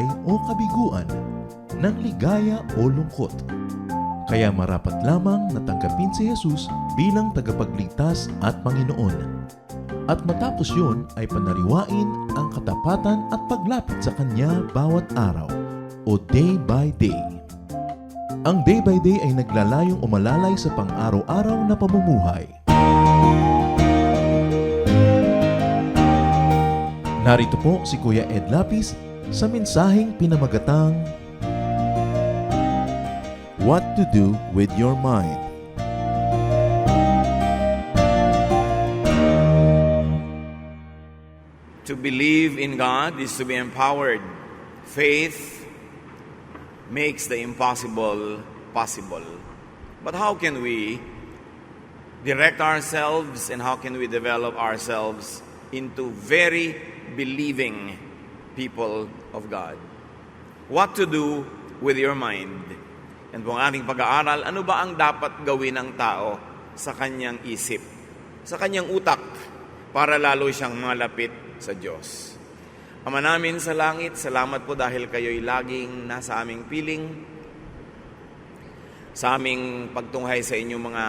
buhay o kabiguan, ng ligaya o lungkot. Kaya marapat lamang na tanggapin si Jesus bilang tagapagligtas at Panginoon. At matapos yun ay panariwain ang katapatan at paglapit sa Kanya bawat araw o day by day. Ang day by day ay naglalayong umalalay sa pang-araw-araw na pamumuhay. Narito po si Kuya Ed Lapis sa mensaheng pinamagatang What to Do with Your Mind. To believe in God is to be empowered. Faith makes the impossible possible. But how can we direct ourselves and how can we develop ourselves into very believing people of God? What to do with your mind? And kung ating pag-aaral, ano ba ang dapat gawin ng tao sa kanyang isip, sa kanyang utak, para lalo siyang malapit sa Diyos? Ama namin sa langit, salamat po dahil kayo'y laging nasa aming piling, sa aming pagtunghay sa inyong mga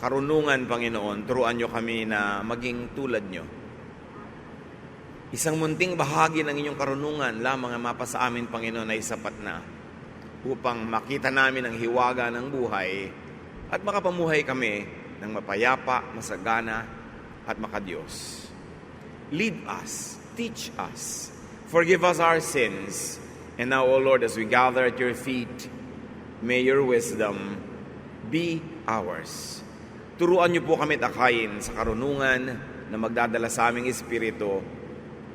karunungan, Panginoon. Turuan nyo kami na maging tulad nyo. Isang munting bahagi ng inyong karunungan lamang ang mapa sa amin, Panginoon, ay sapat na upang makita namin ang hiwaga ng buhay at makapamuhay kami ng mapayapa, masagana at makadiyos. Lead us, teach us, forgive us our sins. And now, O Lord, as we gather at your feet, may your wisdom be ours. Turuan niyo po kami takayin sa karunungan na magdadala sa aming espiritu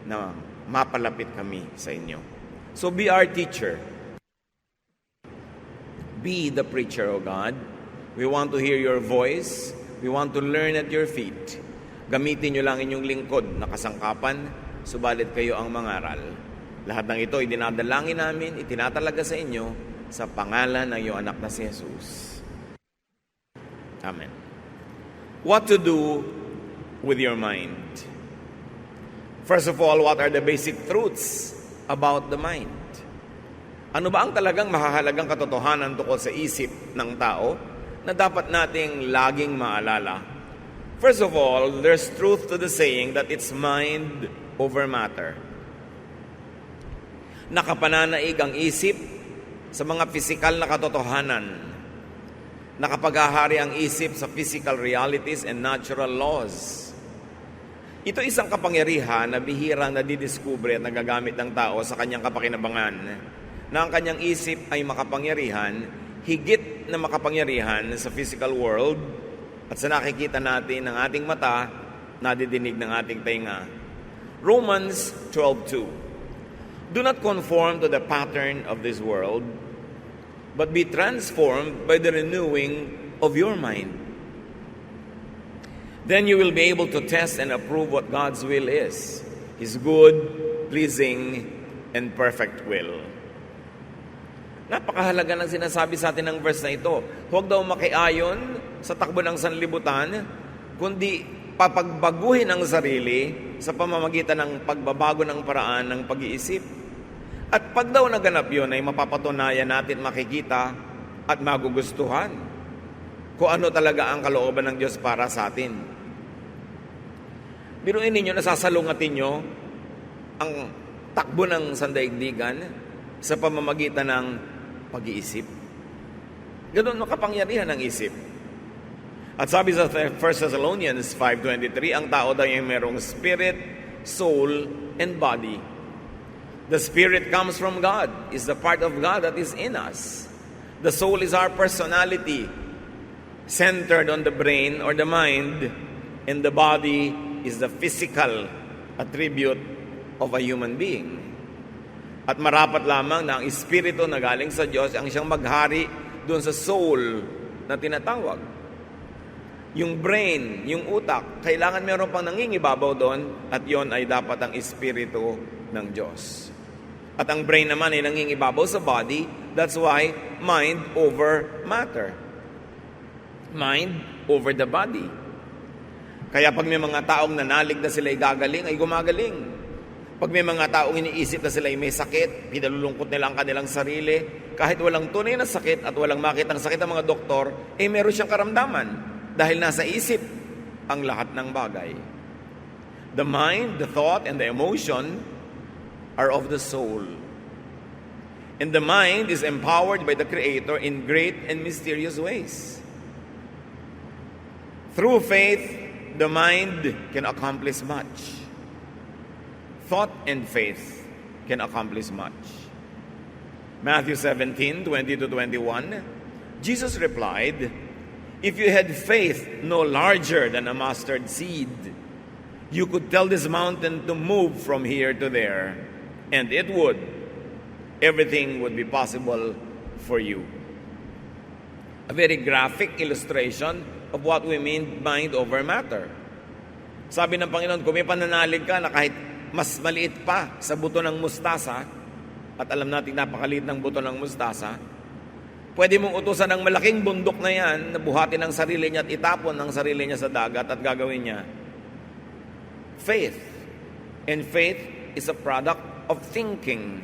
na mapalapit kami sa inyo. So be our teacher. Be the preacher, O God. We want to hear your voice. We want to learn at your feet. Gamitin niyo lang inyong lingkod na kasangkapan, subalit kayo ang mangaral. Lahat ng ito, idinadalangin namin, itinatalaga sa inyo, sa pangalan ng iyong anak na si Jesus. Amen. What to do with your mind? First of all, what are the basic truths about the mind? Ano ba ang talagang mahahalagang katotohanan tungkol sa isip ng tao na dapat nating laging maalala? First of all, there's truth to the saying that it's mind over matter. Nakapananaig ang isip sa mga pisikal na katotohanan. Nakapaghahari ang isip sa physical realities and natural laws. Ito isang kapangyarihan na bihirang nadidiskubre at nagagamit ng tao sa kanyang kapakinabangan, na ang kanyang isip ay makapangyarihan, higit na makapangyarihan sa physical world at sa nakikita natin ng ating mata, nadidinig ng ating tainga. Romans 12:2. Do not conform to the pattern of this world, but be transformed by the renewing of your mind. Then you will be able to test and approve what God's will is, His good, pleasing, and perfect will. Napakahalaga ng sinasabi sa atin ng verse na ito. Huwag daw makiayon sa takbo ng sanlibutan, kundi papagbaguhin ang sarili sa pamamagitan ng pagbabago ng paraan ng pag-iisip. At pag daw naganap yun, ay mapapatunayan natin, makikita at magugustuhan kung ano talaga ang kalooban ng Diyos para sa atin. Biruin ninyo, nasasalungatin nyo ang takbo ng sandaigdigan sa pamamagitan ng pag-iisip. Ganun makapangyarihan ang isip. At sabi sa 1 Thessalonians 5:23, ang tao daw yung merong spirit, soul, and body. The spirit comes from God, is the part of God that is in us. The soul is our personality, centered on the brain or the mind, and the body is the physical attribute of a human being. At marapat lamang na ang espiritu na galing sa Diyos ang siyang maghari doon sa soul na tinatawag. Yung brain, yung utak, kailangan meron pang nangingibabaw doon at yon ay dapat ang espiritu ng Diyos. At ang brain naman ay nangingibabaw sa body, that's why mind over matter. Mind over the body. Kaya pag may mga taong nanalig na sila ay gagaling, ay gumagaling. Pag may mga taong iniisip na sila ay may sakit, pinalulungkot nila ang kanilang sarili, kahit walang tunay na sakit at walang makitang sakit ng mga doktor, meron siyang karamdaman dahil nasa isip ang lahat ng bagay. The mind, the thought, and the emotion are of the soul. And the mind is empowered by the Creator in great and mysterious ways. Through faith, the mind can accomplish much. Thought and faith can accomplish much. Matthew 17:20-21, Jesus replied, "If you had faith no larger than a mustard seed, you could tell this mountain to move from here to there, and it would. Everything would be possible for you." A very graphic illustration of what we mean mind over matter. Sabi ng Panginoon, kung may pananalig ka na kahit mas maliit pa sa buto ng mustasa, at alam natin napakaliit ng buto ng mustasa, pwede mong utusan ng malaking bundok na yan na buhatin ang sarili niya at itapon ang sarili niya sa dagat at gagawin niya. Faith. And faith is a product of thinking.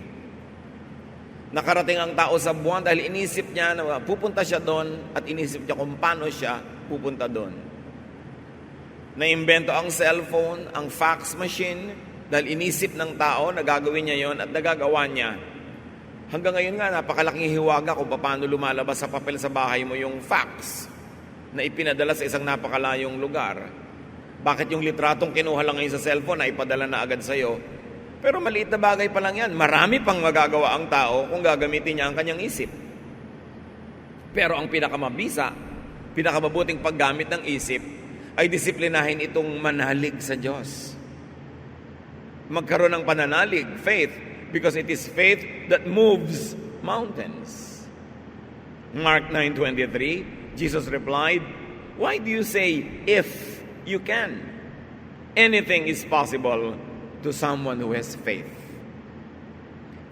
Nakarating ang tao sa buwan dahil inisip niya na pupunta siya doon at inisip niya kung paano siya pupunta doon. Naimbento ang cellphone, ang fax machine, dahil inisip ng tao na gagawin niya yon at nagagawa niya. Hanggang ngayon nga, napakalaking hiwaga kung paano lumalabas sa papel sa bahay mo yung fax na ipinadala sa isang napakalayong lugar. Bakit yung litratong kinuha lang ngayon sa cellphone na ipadala na agad sa'yo? Pero maliit na bagay pa lang yan. Marami pang magagawa ang tao kung gagamitin niya ang kanyang isip. Pero ang pinakamabisa, pinakamabuting paggamit ng isip ay disiplinahin itong manalig sa Diyos. Magkaroon ng pananalig, faith, because it is faith that moves mountains. Mark 9:23, Jesus replied, "Why do you say, 'if you can'? Anything is possible to someone who has faith."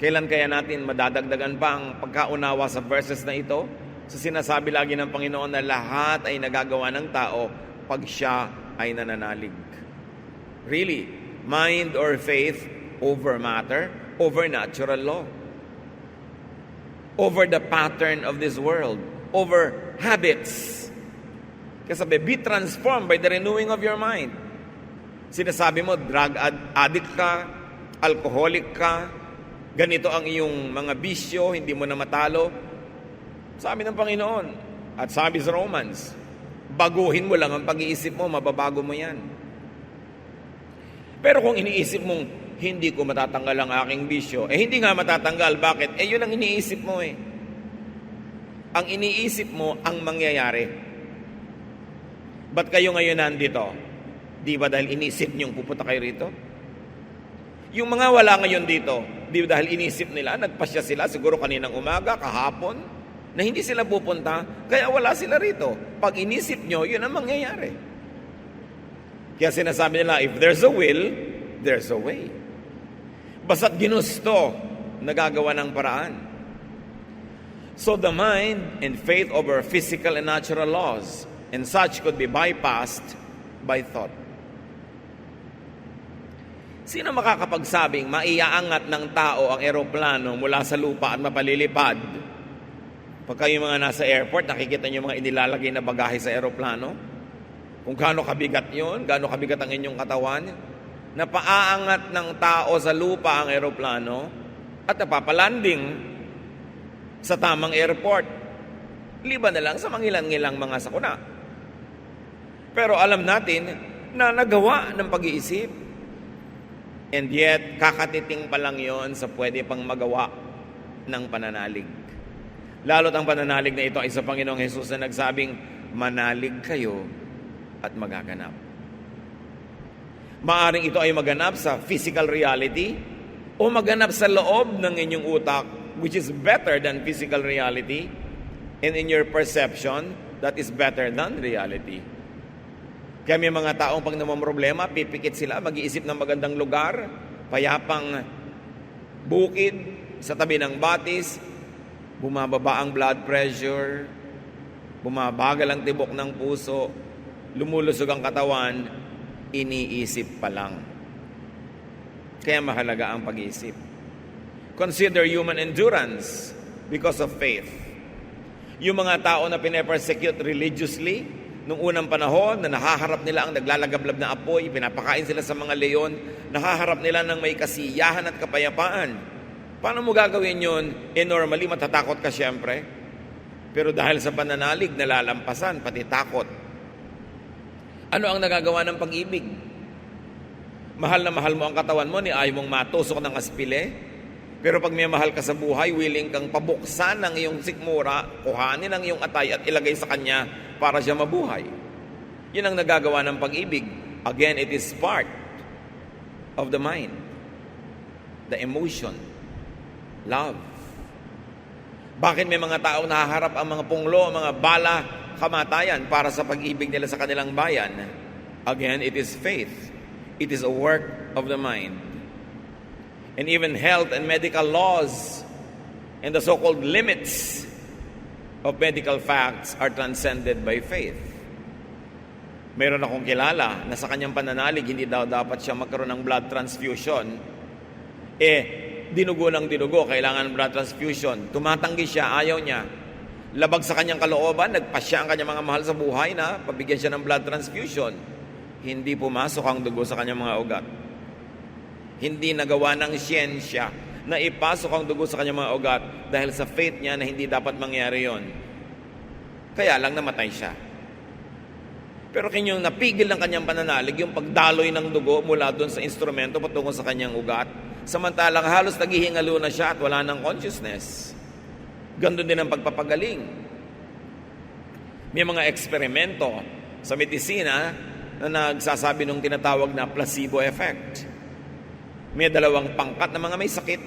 Kailan kaya natin madadagdagan pa ang pagkaunawa sa verses na ito? Sa sinasabi lagi ng Panginoon na lahat ay nagagawa ng tao pag siya ay nananalig. Really? Mind or faith over matter, over natural law, over the pattern of this world, over habits. Kasi be transformed by the renewing of your mind. Sinasabi mo, drug addict ka, alcoholic ka, ganito ang iyong mga bisyo, hindi mo na matalo. Sabi ng Panginoon, at sabi sa Romans, baguhin mo lang ang pag-iisip mo, mababago mo yan. Pero kung iniisip mong, hindi ko matatanggal ang aking bisyo, hindi nga matatanggal. Bakit? Yun ang iniisip mo Ang iniisip mo ang mangyayari. Ba't kayo ngayon nandito? Di ba dahil iniisip niyong pupunta kayo rito? Yung mga wala ngayon dito, di ba dahil iniisip nila, nagpasya sila siguro kaninang umaga, kahapon, na hindi sila pupunta, kaya wala sila rito. Pag inisip nyo, yun ang mangyayari. Kaya sinasabi nila, if there's a will, there's a way. Basta't ginusto, nagagawa ng paraan. So the mind and faith over physical and natural laws and such could be bypassed by thought. Sino makakapagsabing maiaangat ng tao ang eroplano mula sa lupa at mapalilipad? Pagka yung mga nasa airport, nakikita nyo mga inilalagay na bagahe sa eroplano? Kung gaano kabigat yun, gaano kabigat ang inyong katawan, napaaangat ng tao sa lupa ang eroplano at napapalanding sa tamang airport. Liban na lang sa mangilan-ngilang mga sakuna. Pero alam natin na nagawa ng pag-iisip. And yet, kakatiting pa lang yon sa pwede pang magawa ng pananalig. Lalo't ang pananalig na ito ay sa Panginoong Hesus na nagsabing, manalig kayo at magaganap. Maaring ito ay maganap sa physical reality o maganap sa loob ng inyong utak, which is better than physical reality, and in your perception, that is better than reality. Kaya may mga taong pag namamroblema, pipikit sila, mag-iisip ng magandang lugar, payapang bukid, sa tabi ng batis, bumababa ang blood pressure, bumabagal ang tibok ng puso, lumulusog ang katawan, iniisip pa lang. Kaya mahalaga ang pag-iisip. Consider human endurance because of faith. Yung mga tao na pinapersecute religiously, nung unang panahon na nahaharap nila ang naglalagablab na apoy, pinapakain sila sa mga leon, nahaharap nila ng may kasiyahan at kapayapaan. Paano mo gagawin yun? Normally, matatakot ka siyempre. Pero dahil sa pananalig, nalalampasan, pati takot. Ano ang nagagawa ng pag-ibig? Mahal na mahal mo ang katawan mo, ni ayaw mong matusok ng aspile. Pero pag may mahal ka sa buhay, willing kang pabuksan ng iyong sikmura, kuhanin ang iyong atay at ilagay sa kanya para siya mabuhay. Yun ang nagagawa ng pag-ibig. Again, it is part of the mind, the emotion, love. Bakit may mga taong nahaharap ang mga punglo, ang mga bala, kamatayan para sa pag-ibig nila sa kanilang bayan? Again, it is faith. It is a work of the mind. And even health and medical laws and the so-called limits of medical facts are transcended by faith. Mayroon akong kilala na sa kanyang pananalig, hindi daw dapat siya magkaroon ng blood transfusion. Dinugo ng dinugo, kailangan blood transfusion. Tumatanggi siya, ayaw niya. Labag sa kanyang kalooban, nagpasya ang kanyang mga mahal sa buhay na pabigyan siya ng blood transfusion. Hindi pumasok ang dugo sa kanyang mga ugat. Hindi nagawa ng siyensya na ipasok ang dugo sa kanyang mga ugat dahil sa faith niya na hindi dapat mangyari yon. Kaya lang namatay siya. Pero kanyang napigil ng kanyang pananalig yung pagdaloy ng dugo mula doon sa instrumento patungo sa kanyang ugat. Samantalang halos naghihingalo na siya at wala ng consciousness. Gandun din ang pagpapagaling. May mga eksperimento sa medisina na nagsasabi ng tinatawag na placebo effect. May dalawang pangkat na mga may sakit.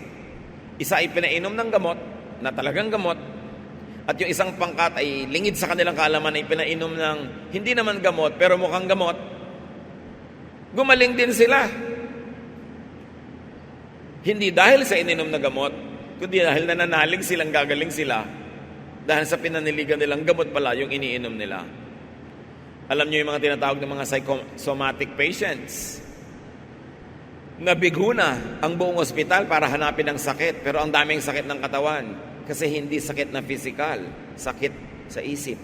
Isa ay pinainom ng gamot, na talagang gamot, at yung isang pangkat ay lingid sa kanilang kaalaman ay pinainom ng hindi naman gamot, pero mukhang gamot. Gumaling din sila. Hindi dahil sa ininom na gamot, kundi dahil nananalig silang gagaling sila dahil sa pinaniligan nilang gamot pala yung iniinom nila. Alam niyo yung mga tinatawag ng mga psychosomatic patients. Nabigo na ang buong ospital para hanapin ang sakit, pero ang daming sakit ng katawan kasi hindi sakit na physical, sakit sa isip.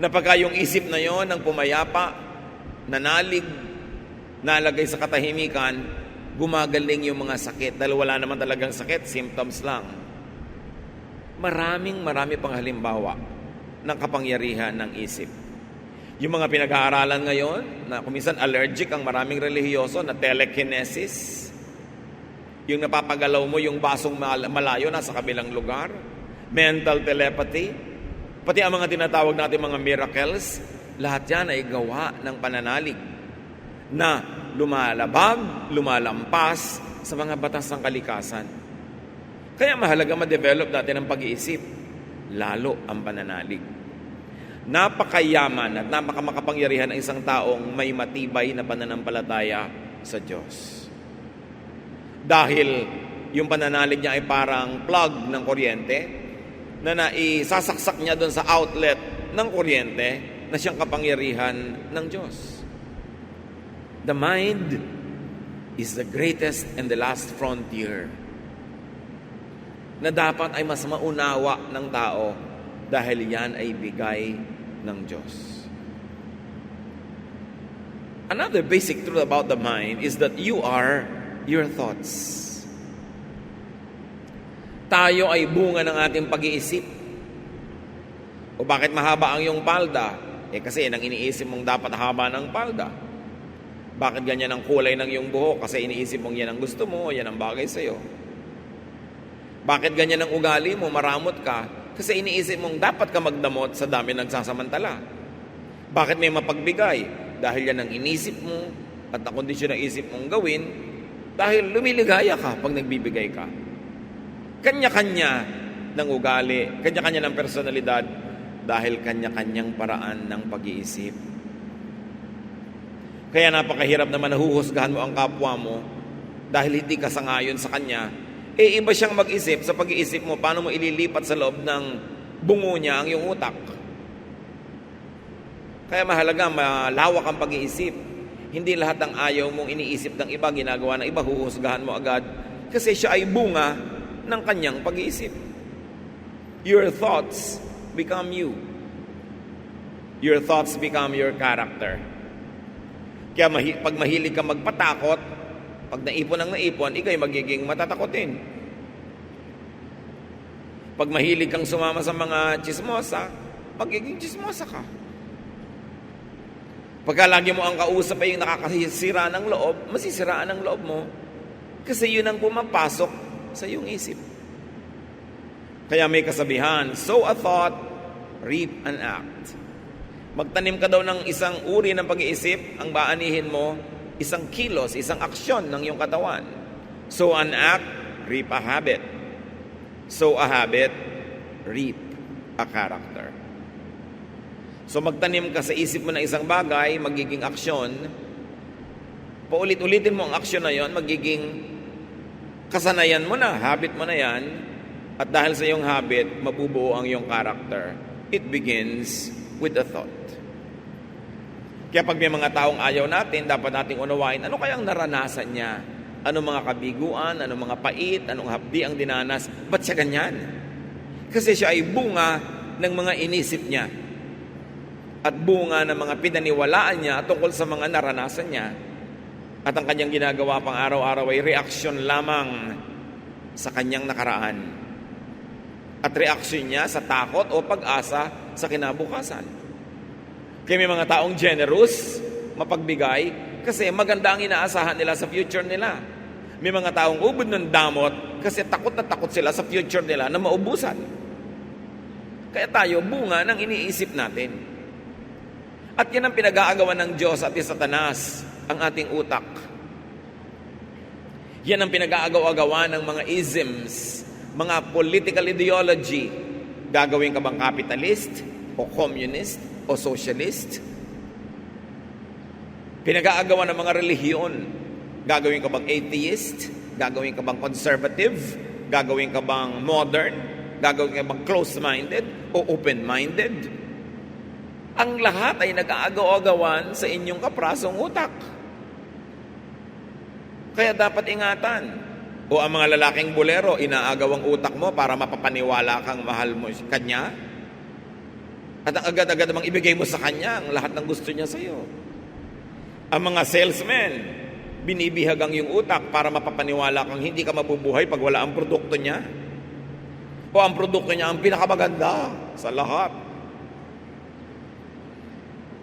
Napagka yung isip na yon ang pumayapa, nanalig, nalagay sa katahimikan, gumagaling yung mga sakit dahil wala naman talagang sakit, symptoms lang. Marami pang halimbawa ng kapangyarihan ng isip. Yung mga pinag-aaralan ngayon, na kuminsan allergic ang maraming relihiyoso na telekinesis, yung napapagalaw mo yung basong malayo nasa kabilang lugar, mental telepathy, pati ang mga tinatawag natin mga miracles, lahat yan ay gawa ng pananalig na lumalabag, lumalampas sa mga batas ng kalikasan. Kaya mahalaga ma-develop natin ang pag-iisip, lalo ang pananalig. Napakayaman at napakamakapangyarihan ng isang taong may matibay na pananampalataya sa Diyos. Dahil yung pananalig niya ay parang plug ng kuryente na naisasaksak niya doon sa outlet ng kuryente na siyang kapangyarihan ng Diyos. The mind is the greatest and the last frontier na dapat ay mas maunawa ng tao dahil yan ay bigay ng Diyos. Another basic truth about the mind is that you are your thoughts. Tayo ay bunga ng ating pag-iisip. O bakit mahaba ang iyong palda? Kasi yan ang iniisip mong dapat haba ng palda. Bakit ganyan ang kulay ng iyong buhok? Kasi iniisip mong yan ang gusto mo, yan ang bagay sa'yo. Bakit ganyan ang ugali mo, maramot ka? Kasi iniisip mong dapat ka magdamot sa dami nagsasamantala. Bakit may mapagbigay? Dahil yan ang inisip mo at ang kondisyon ng isip mong gawin dahil lumiligaya ka pag nagbibigay ka. Kanya-kanya ng ugali, kanya-kanya ng personalidad dahil kanya-kanyang paraan ng pag-iisip. Kaya napakahirap naman nahuhusgahan mo ang kapwa mo dahil hindi ka sangayon sa kanya. Iba siyang mag-isip sa pag-iisip mo, paano mo ililipat sa loob ng bungo niya ang iyong utak. Kaya mahalaga malawak ang pag-iisip. Hindi lahat ng ayaw mong iniisip ng iba, ginagawa ng iba, huhusgahan mo agad. Kasi siya ay bunga ng kanyang pag-iisip. Your thoughts become you. Your thoughts become your character. Kaya pag mahilig ka magpatakot, pag naipon ang naipon, ikay magiging matatakotin. Pag mahilig kang sumama sa mga chismosa, magiging chismosa ka. Pagka lagi mo ang kausap ay yung nakakasira ng loob, masisiraan ang loob mo. Kasi yun ang pumapasok sa iyong isip. Kaya may kasabihan, sow a thought, reap an act. Magtanim ka daw ng isang uri ng pag-iisip, ang baanihin mo, isang kilos, isang aksyon ng iyong katawan. Sow an act, reap a habit. Sow a habit, reap a character. So magtanim ka sa isip mo ng isang bagay, magiging aksyon. Paulit-ulitin mo ang aksyon na yon, magiging kasanayan mo na, habit mo na yan. At dahil sa iyong habit, mabubuo ang iyong character. It begins with a thought. Kaya pag may mga taong ayaw natin, dapat nating unawain, ano kayang naranasan niya? Anong mga kabiguan, anong mga pait, anong hapdi ang dinanas? Ba't siya ganyan? Kasi siya ay bunga ng mga inisip niya. At bunga ng mga pinaniwalaan niya tungkol sa mga naranasan niya. At ang kanyang ginagawa pang araw-araw ay reaksyon lamang sa kanyang nakaraan. At reaksyon niya sa takot o pag-asa sa kinabukasan. Kaya may mga taong generous, mapagbigay, kasi maganda ang inaasahan nila sa future nila. May mga taong ubod ng damot kasi takot na takot sila sa future nila na maubusan. Kaya tayo, bunga ng iniisip natin. At yan ang pinag-aagawan ng Diyos at ni Satanas, ang ating utak. Yan ang pinag-aagaw-agawan ng mga isms, mga political ideology. Gagawin ka bang capitalist, o communist, o socialist? Pinag-aagawan ng mga relihiyon. Gagawin ka bang atheist? Gagawin ka bang conservative? Gagawin ka bang modern? Gagawin ka bang close-minded o open-minded? Ang lahat ay nag-aagaw-agawan sa inyong kaprasong utak. Kaya dapat ingatan. O ang mga lalaking bolero, inaagaw ang utak mo para mapapaniwala kang mahal mo kanya. At ang agad-agad namang ibigay mo sa kanya ang lahat ng gusto niya sa iyo. Ang mga salesmen, binibihag ang iyong utak para mapapaniwala kang hindi ka mabubuhay pag wala ang produkto niya. O ang produkto niya ang pinakamaganda sa lahat.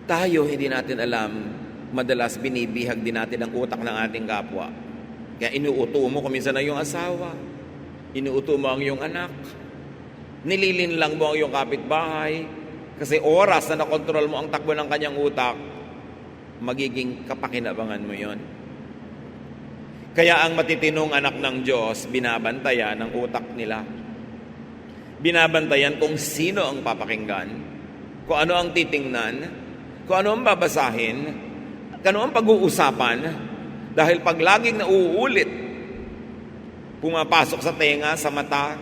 Tayo, hindi natin alam, madalas binibihag din natin ang utak ng ating kapwa. Kaya inuuto mo kuminsan na yung asawa, inuuto mo ang iyong anak, nililinlang mo ang iyong kapitbahay, kasi oras na nakontrol mo ang takbo ng kanyang utak, magiging kapakinabangan mo yon. Kaya ang matitinong anak ng Diyos, binabantayan ang utak nila. Binabantayan kung sino ang papakinggan, kung ano ang titingnan, kung ano ang babasahin, kung ano ang pag-uusapan, dahil pag laging nauulit, pumapasok sa tenga, sa mata,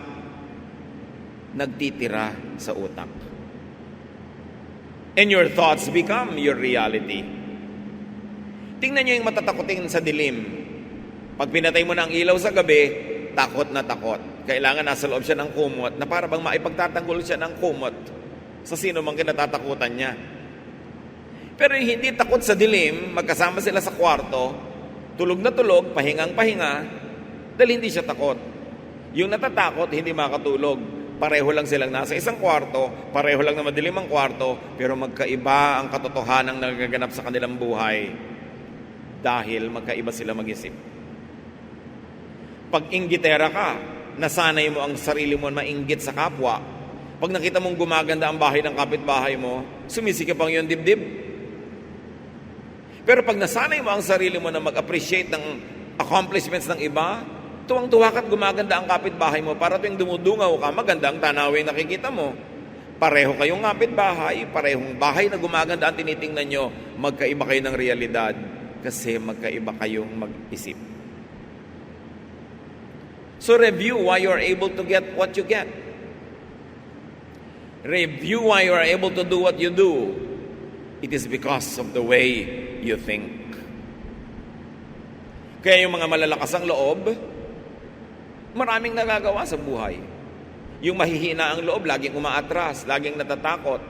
nagtitira sa utak. And your thoughts become your reality. Tingnan nyo yung matatakotin sa dilim. Pag pinatay mo na ang ilaw sa gabi, takot na takot. Kailangan nasa loob siya ng kumot na para bang maipagtatanggol siya ng kumot sa sino mang kinatatakutan niya. Pero hindi takot sa dilim, magkasama sila sa kwarto, tulog na tulog, pahingang-pahinga, dahil hindi siya takot. Yung natatakot, hindi makatulog. Pareho lang silang nasa isang kwarto, pareho lang na madilim ang kwarto, pero magkaiba ang katotohanan na nagaganap sa kanilang buhay dahil magkaiba sila mag-isip. Pag inggitera ka, nasanay mo ang sarili mo na mainggit sa kapwa. Pag nakita mong gumaganda ang bahay ng kapitbahay mo, sumisikip ang iyong dibdib. Pero pag nasanay mo ang sarili mo na mag-appreciate ng accomplishments ng iba, tuwang-tuwa ka't gumaganda ang kapitbahay mo para tuwing dumudungaw ka, maganda ang tanawin nakikita mo. Pareho kayong kapitbahay, parehong bahay na gumaganda ang tinitingnan nyo, magkaiba kayo ng realidad kasi magkaiba kayong mag-isip. So review why you are able to get what you get. Review why you are able to do what you do. It is because of the way you think. Kaya yung mga malalakas ang loob, maraming nagagawa sa buhay. Yung mahihina ang loob, laging umaatras, laging natatakot.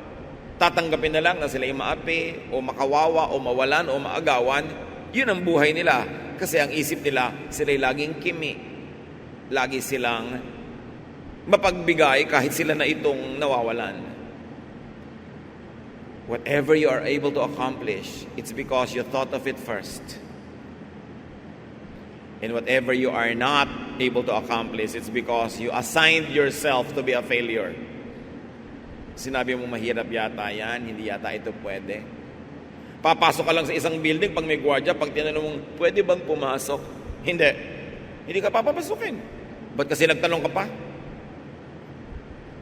Tatanggapin na lang na sila yung maapi, o makawawa, o mawalan, o maagawan. Yun ang buhay nila. Kasi ang isip nila, sila'y laging kimi. Lagi silang mapagbigay kahit sila na itong nawawalan. Whatever you are able to accomplish, it's because you thought of it first. And whatever you are not able to accomplish, it's because you assigned yourself to be a failure. Sinabi mo mahirap yata yan, hindi yata ito pwede. Papasok ka lang sa isang building, pag may gwardiya, pag tinanong mong, pwede bang pumasok? Hindi. Hindi ka papapasukin. Ba't kasi nagtanong ka pa?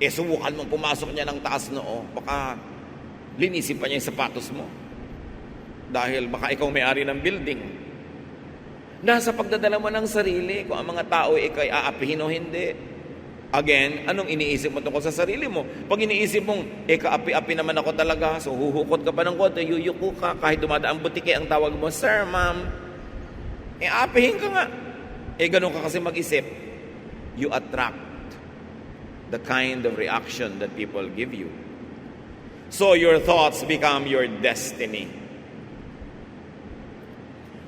Subukan mong pumasok niya ng taas noo. Baka linisin pa niya yung sapatos mo. Dahil baka ikaw may-ari ng building. Nasa pagdadala mo ng sarili kung ang mga tao ikay aapihin o hindi. Again, anong iniisip mo tungkol sa sarili mo? Pag iniisip mong, kaapi-api naman ako talaga, so huhukot ka pa ng konti, yuyuko ka, kahit dumadaang butike, ang tawag mo, Sir, Ma'am, aapihin ka nga. Ganun ka kasi mag-isip. You attract the kind of reaction that people give you. So your thoughts become your destiny.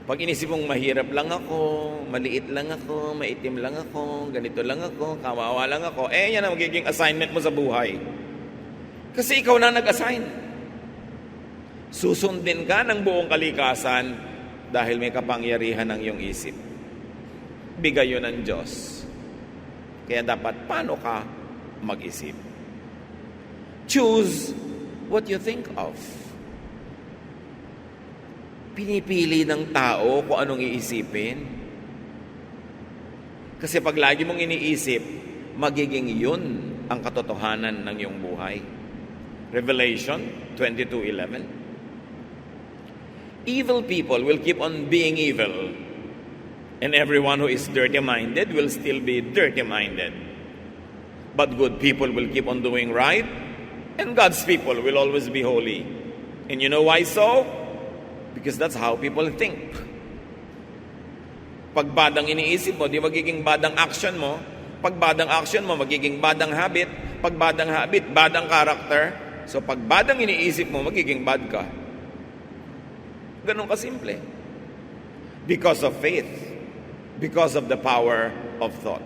Pag inisip mong mahirap lang ako, maliit lang ako, maitim lang ako, ganito lang ako, kawawa lang ako, yan ang magiging assignment mo sa buhay. Kasi ikaw na nag-assign. Susundin ka ng buong kalikasan dahil may kapangyarihan ng iyong isip. Bigay yun ng Diyos. Kaya dapat paano ka mag-isip? Choose what you think of. Pinipili ng tao kung anong iisipin. Kasi pag lagi mong iniisip, magiging yun ang katotohanan ng iyong buhay. Revelation 22:11. Evil people will keep on being evil, and everyone who is dirty-minded will still be dirty-minded. But good people will keep on doing right, and God's people will always be holy. And you know why so? Because that's how people think. Pag badang iniisip mo, di magiging badang action mo. Pag badang action mo, magiging badang habit. Pag badang habit, badang character. So pag badang iniisip mo, magiging bad ka. Ganun kasimple. Because of faith. Because of the power of thought.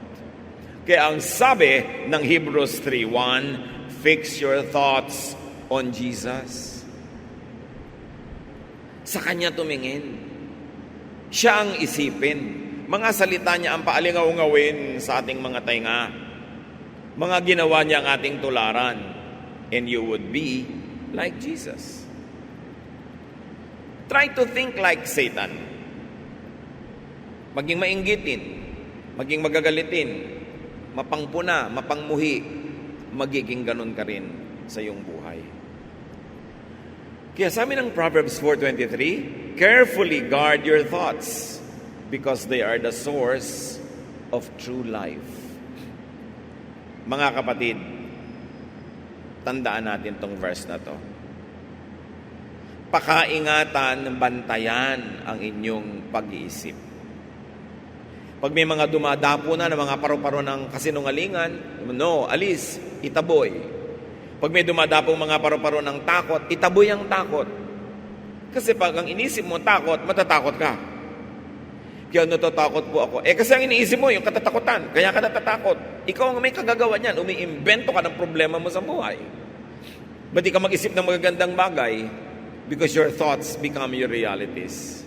Kaya ang sabi ng Hebrews 3:1, fix your thoughts on Jesus. Sa Kanya tumingin. Siya ang isipin. Mga salita niya ang paalingaw-ngawin sa ating mga tainga. Mga ginawa niya ang ating tularan. And you would be like Jesus. Try to think like Satan. Maging mainggitin. Maging magagalitin. Mapangpuna, mapangmuhi. Magiging ganun ka rin sa iyong buhay. Kaya sabi ng Proverbs 4:23, carefully guard your thoughts because they are the source of true life. Mga kapatid, tandaan natin tong verse na to. Pakaingatan, bantayan ang inyong pag-iisip. Pag may mga dumadapo na ng mga paru-paro ng kasinungalingan, no, alis, itaboy. Pag may dumadapong mga paru-paro ng takot, itaboy ang takot. Kasi pag ang inisip mo takot, matatakot ka. Kaya natatakot po ako. Kasi ang iniisip mo, yung katatakutan. Kaya ka natatakot. Ikaw ang may kagagawa niyan. Umiimbento ka ng problema mo sa buhay. Ba't di ka mag-isip ng magagandang bagay? Because your thoughts become your realities.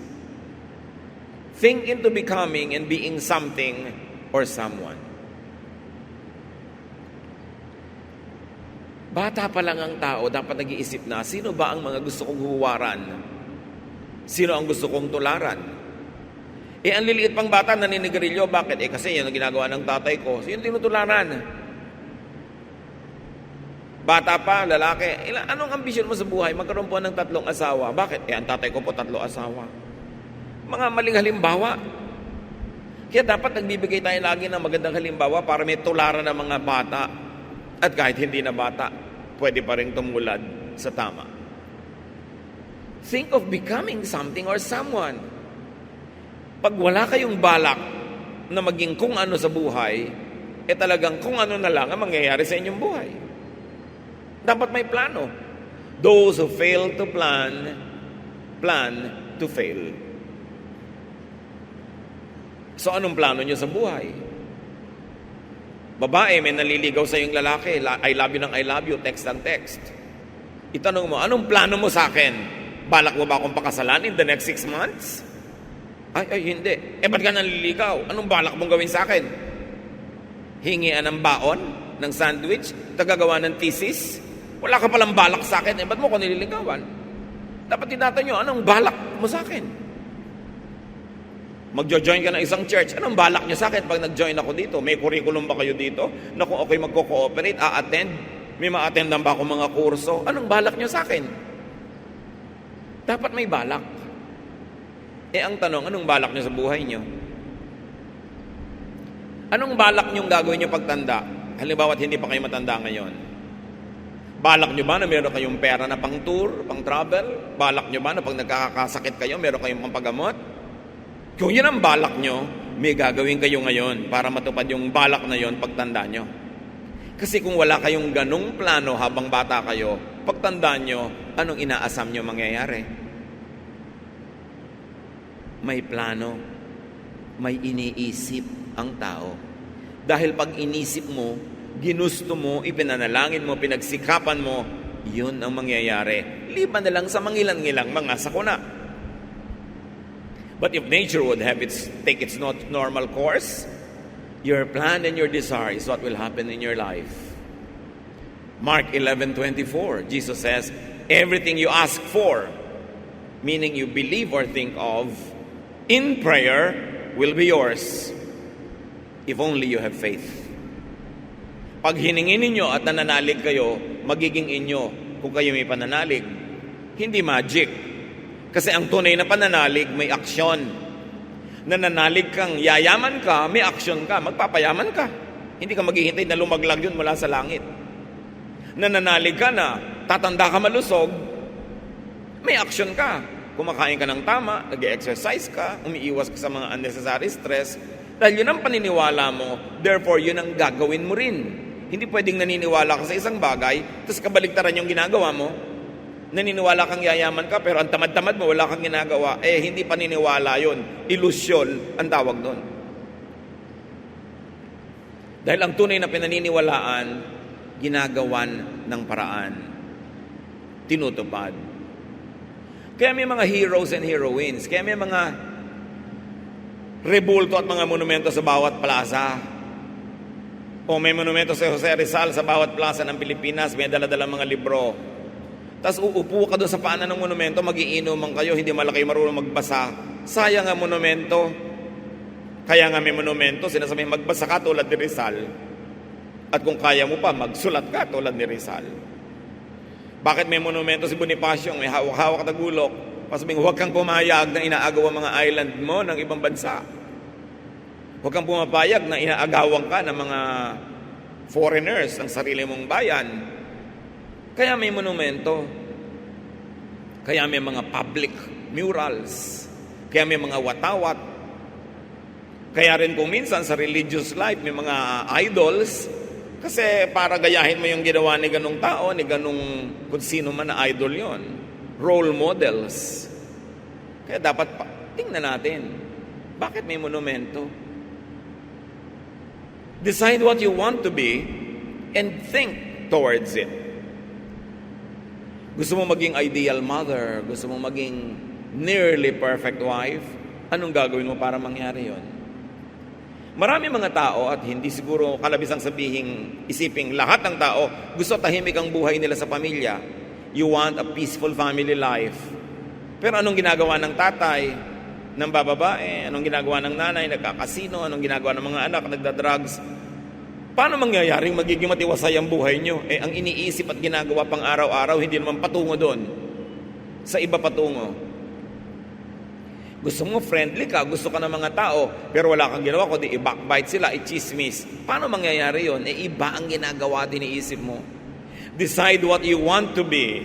Think into becoming and being something or someone. Bata pa lang ang tao, dapat nag-iisip na, sino ba ang mga gusto kong huwaran? Sino ang gusto kong tularan? Ang liliit pang bata naninigarilyo, bakit? Kasi yun ang ginagawa ng tatay ko. So yun tinutularan. Bata pa, lalaki, anong ambisyon mo sa buhay? Magkaroon po ng 3 asawa. Bakit? Ang tatay ko po 3 asawa. Mga maling halimbawa. Kaya dapat nagbibigay tayo lagi ng magandang halimbawa para may tularan ng mga bata. At kahit hindi na bata, pwede pa rin tumulad sa tama. Think of becoming something or someone. Pag wala kayong balak na maging kung ano sa buhay, talagang kung ano na lang ang mangyayari sa inyong buhay. Dapat may plano. Those who fail to plan, plan to fail. So anong plano nyo sa buhay? Babae, may naliligaw sa yung lalaki, I love you ng I love you, text ang text. Itanong mo, anong plano mo sa akin? Balak mo ba akong pakasalan in the next 6 months? Ay, hindi. Ba't ka naliligaw? Anong balak mong gawin sa akin? Hingian ng baon? Ng sandwich? Tagagawa ng thesis? Wala ka palang balak sa akin. Ba't mo ko nililigawan? Dapat tinatanong nyo, anong balak mo sa akin? Magjo-join ka ng isang church. Anong balak nyo sa akin pag nag-join ako dito? May curriculum ba kayo dito? Na kung ako'y magko-cooperate, a-attend? May ma-attendan ba ako mga kurso? Anong balak nyo sa akin? Dapat may balak. Ang tanong, anong balak nyo sa buhay nyo? Anong balak nyong gagawin nyo pagtanda? Halimbawa, hindi pa kayo matanda ngayon. Balak nyo ba na meron kayong pera na pang tour, pang travel? Balak nyo ba na pag nagkakasakit kayo, meron kayong pampagamot? Kung yun ang balak nyo, may gagawin kayo ngayon para matupad yung balak na yon pagtanda nyo. Kasi kung wala kayong ganong plano habang bata kayo, pagtanda nyo, anong inaasam nyo mangyayari? May plano, may iniisip ang tao. Dahil pag inisip mo, ginusto mo, ipinanalangin mo, pinagsikapan mo, yun ang mangyayari. Liban na lang sa mangilang-ngilang mga sakuna. But if nature would have take its normal course, your plan and your desire is what will happen in your life. Mark 11:24, Jesus says, everything you ask for, meaning you believe or think of, in prayer, will be yours, if only you have faith. Pag hiningin ninyo at nananalig kayo, magiging inyo kung kayo may pananalig. Hindi magic. Kasi ang tunay na pananalig, may aksyon. Nananalig kang yayaman ka, may aksyon ka, magpapayaman ka. Hindi ka maghihintay na lumaglag yun mula sa langit. Nananalig ka na, tatanda ka malusog, may aksyon ka. Kumakain ka ng tama, nag-exercise ka, umiiwas ka sa mga unnecessary stress. Dahil yun ang paniniwala mo, therefore yun ang gagawin mo rin. Hindi pwedeng naniniwala ka sa isang bagay, tapos kabaligtaran yung ginagawa mo. Naniniwala kang yayaman ka, pero ang tamad-tamad mo, wala kang ginagawa. Hindi paniniwala yun. Ilusyon ang tawag doon. Dahil ang tunay na pinaniniwalaan, ginagawan ng paraan. Tinutupad. Kaya may mga heroes and heroines. Kaya may mga rebulto at mga monumento sa bawat plaza. O may monumento sa Jose Rizal sa bawat plaza ng Pilipinas. May dala-dala mga libro. Tapos uupo ka doon sa paanan ng monumento, magiinuman kayo, hindi malaki marunong magbasa. Sayang ang monumento. Kaya nga may monumento, sinasabi magbasa ka tulad ni Rizal. At kung kaya mo pa, magsulat ka tulad ni Rizal. Bakit may monumento si Bonifacio, may hawak-hawak na gulok? Pasabing, huwag kang pumayag na inaagaw ang mga island mo ng ibang bansa. Huwag kang pumapayag na inaagawan ka ng mga foreigners ng sarili mong bayan. Kaya may monumento. Kaya may mga public murals. Kaya may mga watawat. Kaya rin kung minsan sa religious life may mga idols. Kasi para gayahin mo yung ginawa ni ganung tao, ni ganung kung sino man na idol yon. Role models. Kaya dapat tingnan natin. Bakit may monumento? Decide what you want to be and think towards it. Gusto mo maging ideal mother, gusto mo maging nearly perfect wife, anong gagawin mo para mangyari yon? Marami mga tao, at hindi siguro kalabisang isiping lahat ng tao, gusto tahimik ang buhay nila sa pamilya. You want a peaceful family life. Pero anong ginagawa ng tatay, ng bababae, anong ginagawa ng nanay, nagkakasino, anong ginagawa ng mga anak, nagda-drugs? Paano mangyayaring magiging matiwasay ang buhay nyo? Ang iniisip at ginagawa pang araw-araw, hindi naman patungo doon. Sa iba patungo. Gusto mo friendly ka, gusto ka ng mga tao, pero wala kang ginawa, kundi i-backbite sila, i-chismis. Paano mangyayari yon? Iba ang ginagawa at iniisip mo. Decide what you want to be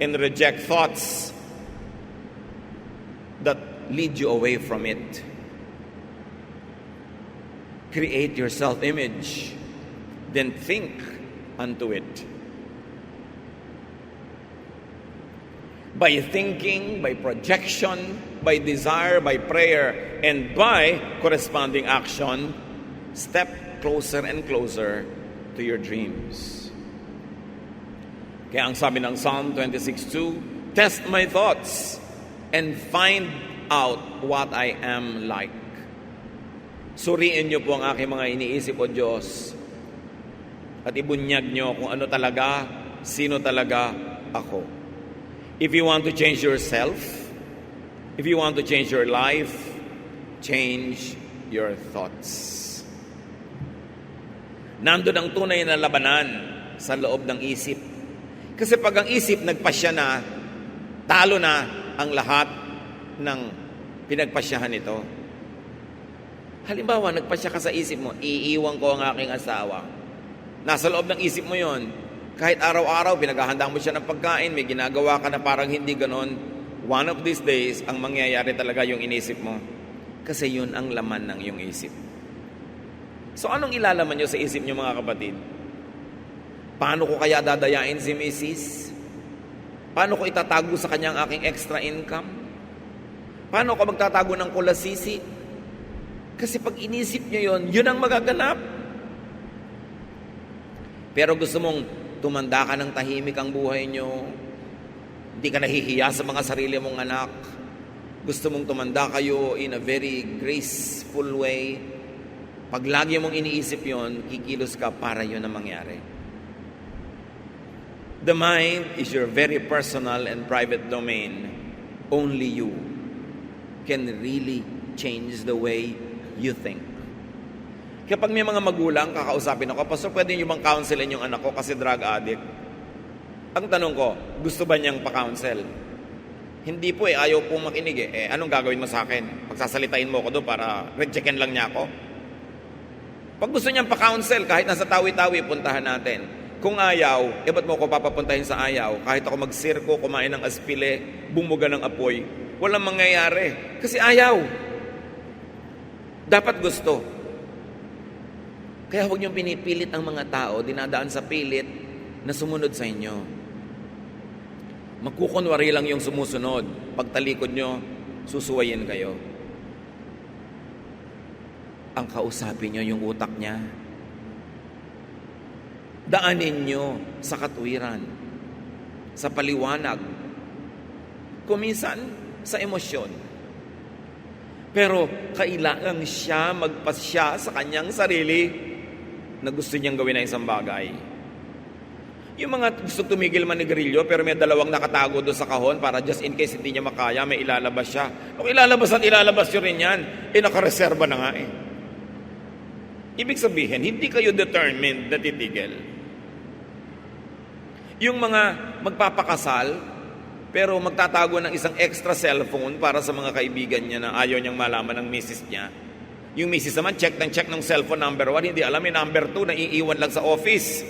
and reject thoughts that lead you away from it. Create your self-image, then think unto it. By thinking, by projection, by desire, by prayer, and by corresponding action, step closer and closer to your dreams. Kaya ang sabi ng Psalm 26:2, test my thoughts and find out what I am like. Suriin niyo po ang aking mga iniisip, O Diyos, at ibunyag niyo kung ano talaga, sino talaga ako. If you want to change yourself, if you want to change your life, change your thoughts. Nandun ang tunay na labanan sa loob ng isip. Kasi pag ang isip nagpasya na, talo na ang lahat ng pinagpasyahan ito. Halimbawa, nagpasya ka sa isip mo, iiwan ko ang aking asawa. Nasa loob ng isip mo yon. Kahit araw-araw, pinaghahanda mo siya ng pagkain, may ginagawa ka na parang hindi ganon. One of these days, ang mangyayari talaga yung inisip mo. Kasi yun ang laman ng iyong isip. So anong ilalaman nyo sa isip nyo, mga kapatid? Paano ko kaya dadayain si Mrs.? Paano ko itatago sa kanya ang aking extra income? Paano ko magtatago ng kulasisi? Kasi pag inisip nyo yun ang magaganap. Pero gusto mong tumanda ka ng tahimik ang buhay nyo. Hindi ka nahihiya sa mga sarili mong anak. Gusto mong tumanda kayo in a very graceful way. Pag lagi mong iniisip yon, kikilos ka para yun ang mangyari. The mind is your very personal and private domain. Only you can really change the way you think. Kapag may mga magulang, kakausapin ako, Pastor, pwede niyo bang counselin yung anak ko kasi drug addict? Ang tanong ko, gusto ba niyang pa-counsel? Hindi po ayaw pong makinig anong gagawin mo sa akin? Pagsasalitain mo ko doon para rejectin lang niya ako? Pag gusto niyang pa-counsel, kahit nasa tawi-tawi, puntahan natin. Kung ayaw, ba't mo ko papapuntahin sa ayaw? Kahit ako magsirko, kumain ng aspile, bumuga ng apoy, walang mangyayari. Kasi ayaw. Dapat gusto. Kaya huwag niyong pinipilit ang mga tao, dinadaan sa pilit na sumunod sa inyo. Magkukunwari lang yung sumusunod. Pagtalikod nyo, susuwayin kayo. Ang kausapin nyo yung utak niya. Daanin nyo sa katwiran, sa paliwanag, kuminsan sa emosyon. Pero kailangan siya magpasya sa kanyang sarili na gusto niyang gawin na isang bagay. Yung mga gusto tumigil manigarilyo pero may dalawang nakatago doon sa kahon para just in case hindi niya makaya, may ilalabas siya. Kung ilalabas nyo rin yan, nakareserba na nga Ibig sabihin, hindi kayo determined na titigil. Yung mga magpapakasal, pero magtatago ng isang extra cellphone para sa mga kaibigan niya na ayaw niyang malaman ng misis niya. Yung misis naman, check ng cellphone number 1, hindi alam yung number 2, naiiwan lang sa office.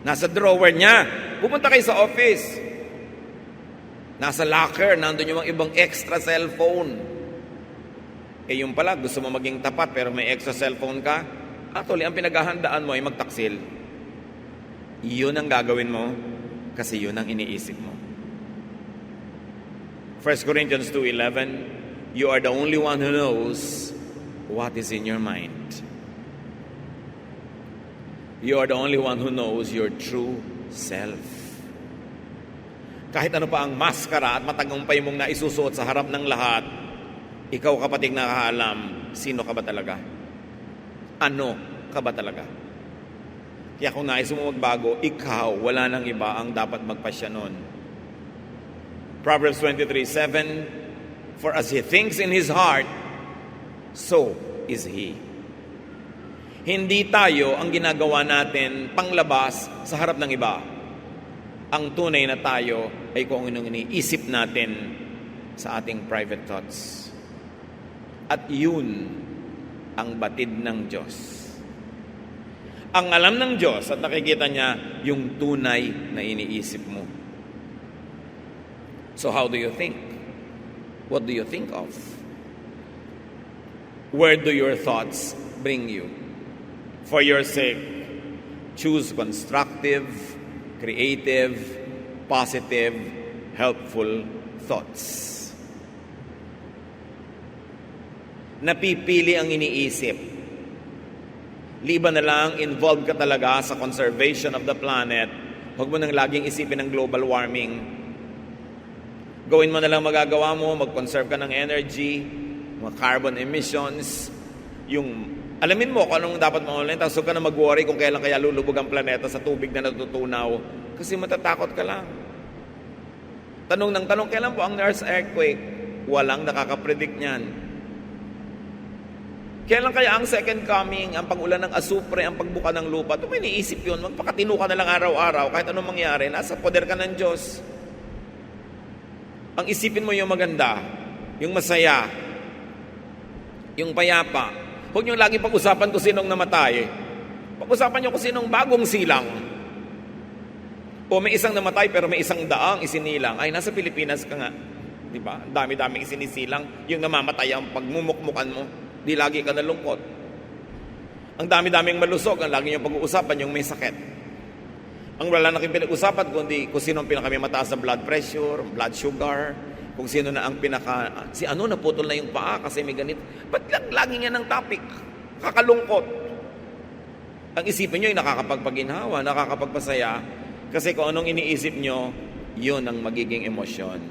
Nasa drawer niya. Pupunta kayo sa office. Nasa locker, nandun yung mga ibang extra cellphone. Yung pala, gusto mo maging tapat pero may extra cellphone ka, actually, ang pinaghahandaan mo ay magtaksil. Yun ang gagawin mo kasi yun ang iniisip mo. 1 Corinthians 2:11, you are the only one who knows what is in your mind. You are the only one who knows your true self. Kahit ano pa ang maskara at matagumpay mong naisusuot sa harap ng lahat, ikaw kapatid nakakaalam, sino ka ba talaga? Ano ka ba talaga? Kaya kung nais mo magbago, ikaw, wala nang iba ang dapat magpasya nun. Proverbs 23:7, for as he thinks in his heart, so is he. Hindi tayo ang ginagawa natin panglabas sa harap ng iba. Ang tunay na tayo ay kung anong iniisip natin sa ating private thoughts. At yun ang batid ng Diyos. Ang alam ng Diyos at nakikita niya yung tunay na iniisip mo. So how do you think? What do you think of? Where do your thoughts bring you? For your sake, choose constructive, creative, positive, helpful thoughts. Napipili ang iniisip. Liban na lang, involved ka talaga sa conservation of the planet. Huwag mo nang laging isipin ng global warming. Gawin mo na lang magagawa mo, mag-conserve ka ng energy, mga carbon emissions, alamin mo kung anong dapat mo online, tapos huwag ka na mag-worry kung kailan kaya lulubog ang planeta sa tubig na natutunaw. Kasi matatakot ka lang. Tanong ng tanong, kailan po ang Earth's earthquake? Walang nakakapredict niyan. Kailan kaya ang second coming, ang pag-ulan ng asupre, ang pagbuka ng lupa? Ito may iniisip yun. Magpakatino ka na lang araw-araw, kahit anong mangyari, nasa poder ka ng Diyos. Ang isipin mo yung maganda, yung masaya, yung payapa. Huwag niyo lagi pag-usapan kung sinong namatay. Pag-usapan niyo kung sinong bagong silang. O may isang namatay pero may isang daang isinilang. Ay, nasa Pilipinas ka nga. Diba? Ang dami-daming isinisilang. Yung namamatay ang pagmumukmukan mo. Di lagi ka nalungkot. Ang dami-daming malusog, ang lagi niyong pag-uusapan yung may sakit. Ang wala na kayong pinag-usapan kundi kung sino ang pinakamataas na blood pressure, blood sugar, kung sino na ang si ano naputol na yung paa kasi may ganito. Ba't lagi nga ng topic? Kakalungkot. Ang isipin nyo ay nakakapagpaginhawa, nakakapagpasaya, kasi kung anong iniisip nyo, yun ang magiging emosyon.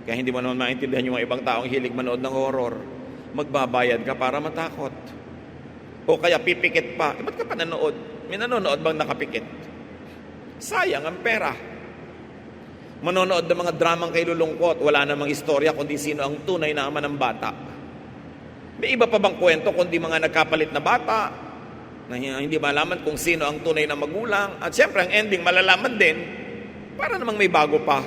Kaya hindi mo naman maintindihan yung mga ibang taong hilig manood ng horror. Magbabayad ka para matakot. O kaya pipikit pa. Ba't ka pa nanood? May nanonood bang nakapikit? Sayang ang pera. Manonood ng mga dramang kay lulungkot. Wala namang istorya kundi sino ang tunay na ama ng bata. May iba pa bang kwento kundi mga nagkapalit na bata na hindi malaman kung sino ang tunay na magulang? At syempre ang ending malalaman din para namang may bago pa.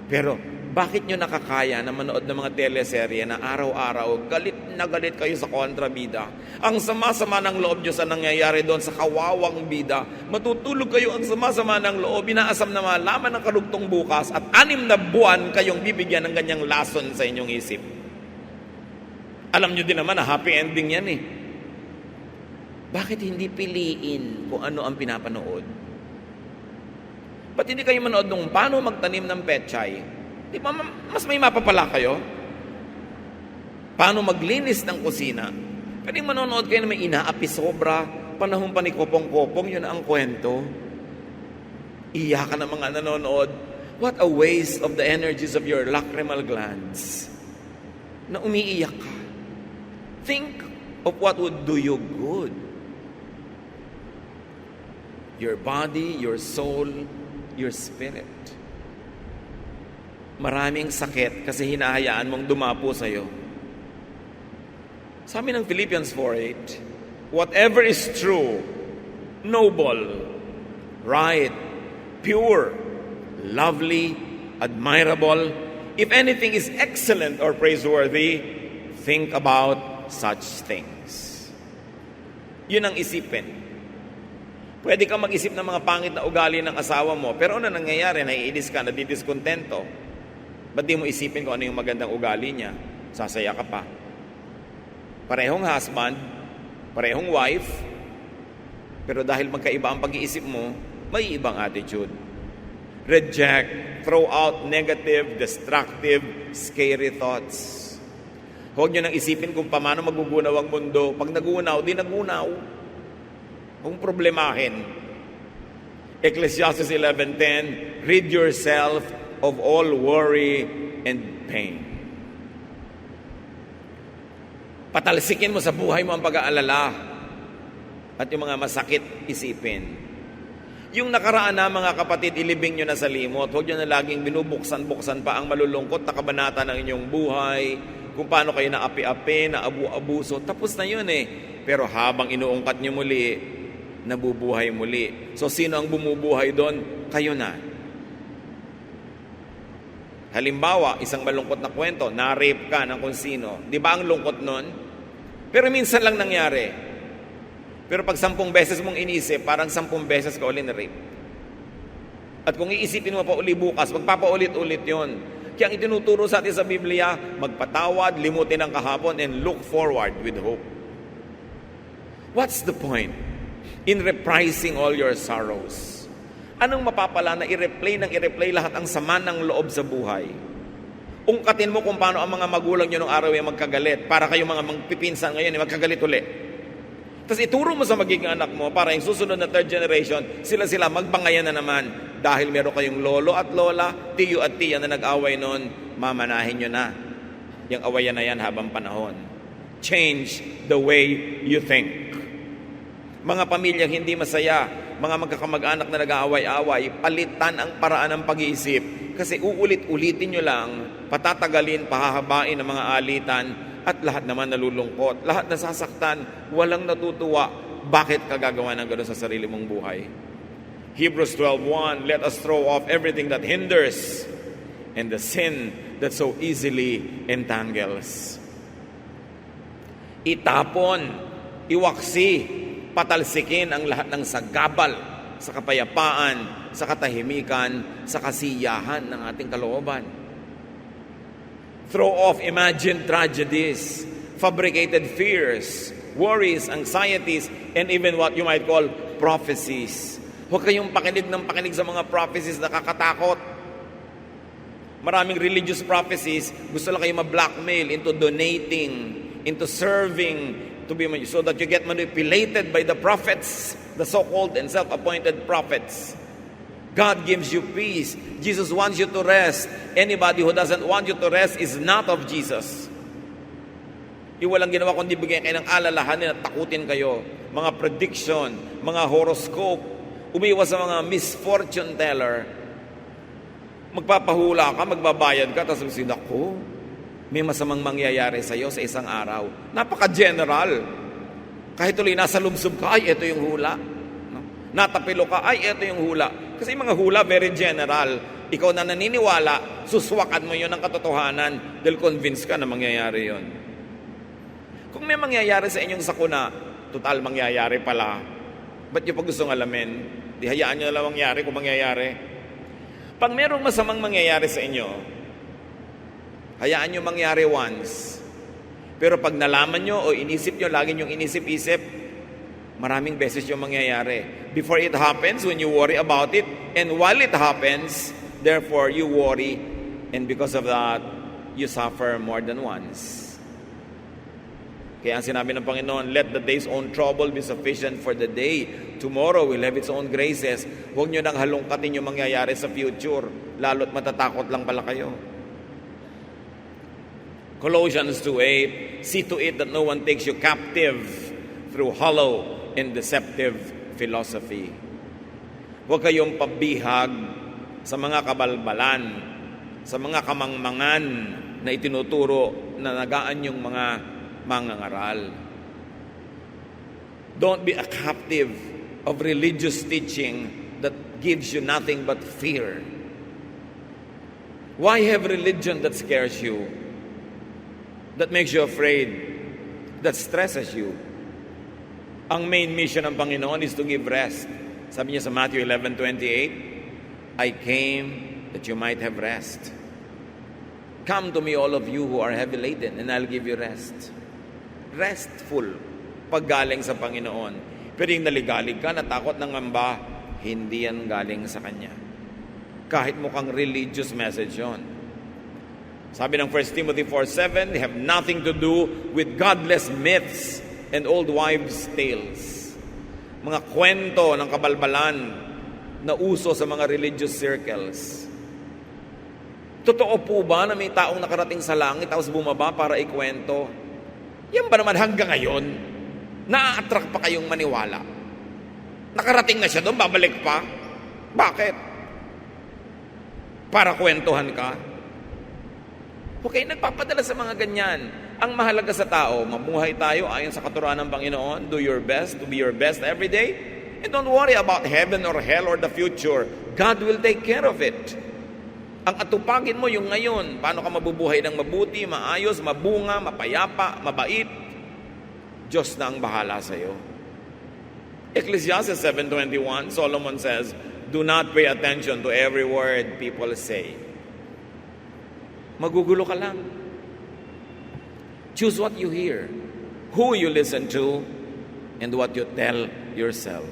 Pero bakit nyo nakakaya na manood ng mga teleserye na araw-araw, galit na galit kayo sa kontrabida? Ang sama-sama ng loob nyo sa nangyayari doon sa kawawang bida. Matutulog kayo ang sama-sama ng loob, inaasam na malaman ng karugtong bukas at 6 na buwan kayong bibigyan ng ganyang lason sa inyong isip. Alam nyo din naman na happy ending yan eh. Bakit hindi piliin kung ano ang pinapanood? Ba't hindi kayo manood nung paano magtanim ng pechay? Di ba mas may mapapala kayo? Paano maglinis ng kusina? Pwede manonood kayo na may inaapi sobra, panahon pa ni Kopong-Kopong, yun ang kwento. Iyakan ng mga nanonood. What a waste of the energies of your lacrimal glands. Na umiiyak ka. Think of what would do you good. Your body, your soul, your spirit. Maraming sakit kasi hinahayaan mong dumapo sa'yo. Sabi ng Philippians 4:8, whatever is true, noble, right, pure, lovely, admirable, if anything is excellent or praiseworthy, think about such things. Yun ang isipin. Pwede kang mag-isip ng mga pangit na ugali ng asawa mo, pero ano nangyayari? Naiinis ka, nadidiscontento. Ba't di mo isipin kung ano yung magandang ugali niya? Sasaya ka pa. Parehong husband, parehong wife, pero dahil magkaiba ang pag-iisip mo, may ibang attitude. Reject, throw out negative, destructive, scary thoughts. Huwag nyo nang isipin kung paano magugunaw ang mundo. Pag nagunaw, di nagunaw. Kung problemahin. Ecclesiastes 11:10, rid yourself of all worry and pain. Patalsikin mo sa buhay mo ang pag-aalala at yung mga masakit isipin. Yung nakaraan na mga kapatid, ilibing nyo na sa limot. Huwag nyo na laging binubuksan-buksan pa ang malulungkot na kabanata ng inyong buhay, kung paano kayo naapi-api, naabu-abuso. Tapos na yun eh. Pero habang inuungkat nyo muli, nabubuhay muli. So sino ang bumubuhay doon? Kayo na. Halimbawa, isang malungkot na kwento, na-rape ka ng kung sino. Di ba ang lungkot nun? Pero minsan lang nangyari. Pero pag 10 beses mong inisip, parang 10 beses ka uli na-rape. At kung iisipin mo pa uli bukas, magpapaulit-ulit yon. Kaya ang itinuturo sa atin sa Biblia, magpatawad, limutin ang kahapon, and look forward with hope. What's the point in reprising all your sorrows? Anong mapapala na i-replay lahat ang sama ng loob sa buhay? Ungkatin mo kung paano ang mga magulang nyo nung araw ay magkagalit para kayong mga magpipinsan ngayon ay magkagalit ulit. Tapos ituro mo sa magiging anak mo para yung susunod na third generation, sila magbangayan na naman dahil meron kayong lolo at lola, tiyo at tiya na nag-away noon, mamanahin nyo na. Yung awayan na yan habang panahon. Change the way you think. Mga pamilyang hindi masaya, mga magkakamag-anak na nag-aaway-away, palitan ang paraan ng pag-iisip. Kasi uulit-ulitin nyo lang, patatagalin, pahahabain ang mga alitan, at lahat naman nalulungkot, lahat nasasaktan, walang natutuwa. Bakit ka gagawa ng gano'n sa sarili mong buhay? Hebrews 12:1, let us throw off everything that hinders and the sin that so easily entangles. Itapon, iwaksi, patalsikin ang lahat ng sagabal sa kapayapaan, sa katahimikan, sa kasiyahan ng ating kalooban. Throw off imagined tragedies, fabricated fears, worries, anxieties, and even what you might call prophecies. Huwag kayong pakinig sa mga prophecies na nakakatakot. Maraming religious prophecies, gusto lang kayo ma-blackmail into donating, into serving, so that you get manipulated by the prophets, the so-called and self-appointed prophets. God gives you peace. Jesus wants you to rest. Anybody who doesn't want you to rest is not of Jesus. Walang ginawa kundi bigyan kayo ng alalahanin at takutin kayo. Mga prediction, mga horoscope, umiwas sa mga misfortune teller. Magpapahula ka, magbabayad ka, tapos sabihin ako, may masamang mangyayari sa iyo sa isang araw. Napaka-general. Kahit tuloy nasa lumsub ka, ay, ito yung hula. Natapilo ka, ay, ito yung hula. Kasi yung mga hula, very general. Ikaw na naniniwala, suswakan mo yun ng katotohanan dahil convinced ka na mangyayari yun. Kung may mangyayari sa inyong sakuna, total mangyayari pala. Ba't nyo pa gustong alamin? Di hayaan nyo na lang mangyari kung mangyayari. Pag merong masamang mangyayari sa inyo, hayaan nyo mangyari once. Pero pag nalaman nyo o inisip nyo, lagi nyong inisip-isip, maraming beses yung mangyayari. Before it happens, when you worry about it, and while it happens, therefore you worry, and because of that, you suffer more than once. Kaya ang sinabi ng Panginoon, let the day's own trouble be sufficient for the day. Tomorrow will have its own graces. Huwag nyo nang halongkatin yung mangyayari sa future, lalo't matatakot lang pala kayo. Colossians 2:8, see to it that no one takes you captive through hollow and deceptive philosophy. Huwag kayong pabihag sa mga kabalbalan, sa mga kamangmangan na itinuturo na nagaan yung mga mangangaral. Don't be a captive of religious teaching that gives you nothing but fear. Why have religion that scares you, that makes you afraid, that stresses you? Ang main mission ng Panginoon is to give rest. Sabi niya sa Matthew 11:28, I came that you might have rest. Come to me, all of you who are heavy laden, and I'll give you rest. Restful paggaling sa Panginoon. Pero yung naligalig ka, natakot ng mamba, hindi yan galing sa Kanya. Kahit mukhang religious message yon. Sabi ng 1 Timothy 4:7, they have nothing to do with godless myths and old wives' tales. Mga kwento ng kabalbalan na uso sa mga religious circles. Totoo po ba na may taong nakarating sa langit tapos bumaba para ikwento? Yan ba naman hanggang ngayon? Na-attract pa kayong maniwala? Nakarating na siya doon, babalik pa? Bakit? Para kwentuhan ka? Okay, nagpapadala sa mga ganyan. Ang mahalaga sa tao, mamuhay tayo ayon sa katuruan ng Panginoon. Do your best to be your best every day. And don't worry about heaven or hell or the future. God will take care of it. Ang atupagin mo yung ngayon. Paano ka mabubuhay ng mabuti, maayos, mabunga, mapayapa, mabait. Diyos na ang bahala sa iyo. Ecclesiastes 7:21, Solomon says, do not pay attention to every word people say. Magugulo ka lang. Choose what you hear, who you listen to, and what you tell yourself.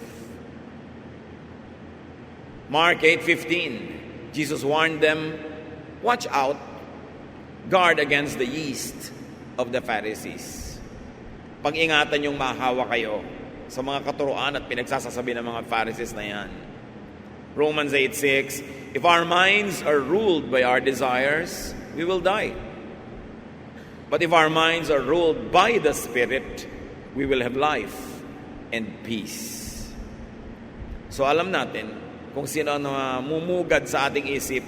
Mark 8:15, Jesus warned them, watch out, guard against the yeast of the Pharisees. Pag-ingatan yung mahawa kayo sa mga katuruan at pinagsasasabi ng mga Pharisees na yan. Romans 8:6, if our minds are ruled by our desires, we will die. But if our minds are ruled by the Spirit, we will have life and peace. So alam natin kung sino ang mumugad sa ating isip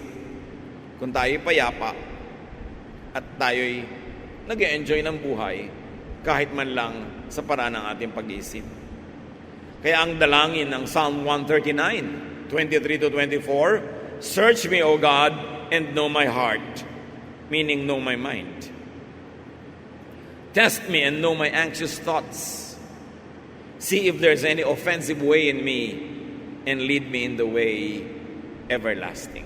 kung tayo'y payapa at tayo'y nag-e-enjoy ng buhay kahit man lang sa paraan ng ating pag-iisip. Kaya ang dalangin ng Psalm 139, 23-24, search me, O God, and know my heart, meaning know my mind. Test me and know my anxious thoughts. See if there's any offensive way in me, and lead me in the way everlasting.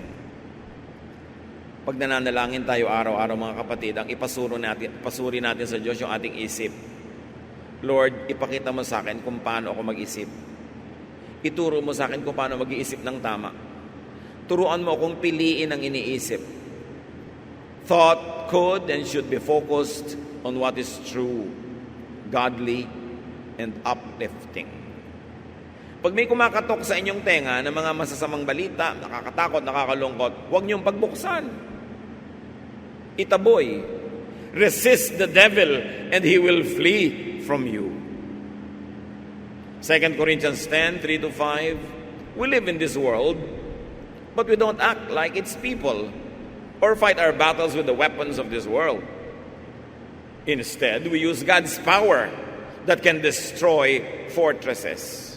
Pag nananalangin tayo araw-araw mga kapatid, ang pasuri natin sa Diyos yung ating isip. Lord, ipakita mo sa akin kung paano ako mag-isip. Ituro mo sa akin kung paano mag-iisip ng tama. Turuan mo akong piliin ang iniisip. Thought could and should be focused on what is true, godly, and uplifting. Pag may kumakatok sa inyong tenga ng mga masasamang balita, nakakatakot, nakakalungkot, huwag niyong pagbuksan. Itaboy. Resist the devil and he will flee from you. 2 Corinthians 10, 3-5, we live in this world, but we don't act like its people or fight our battles with the weapons of this world. Instead, we use God's power that can destroy fortresses.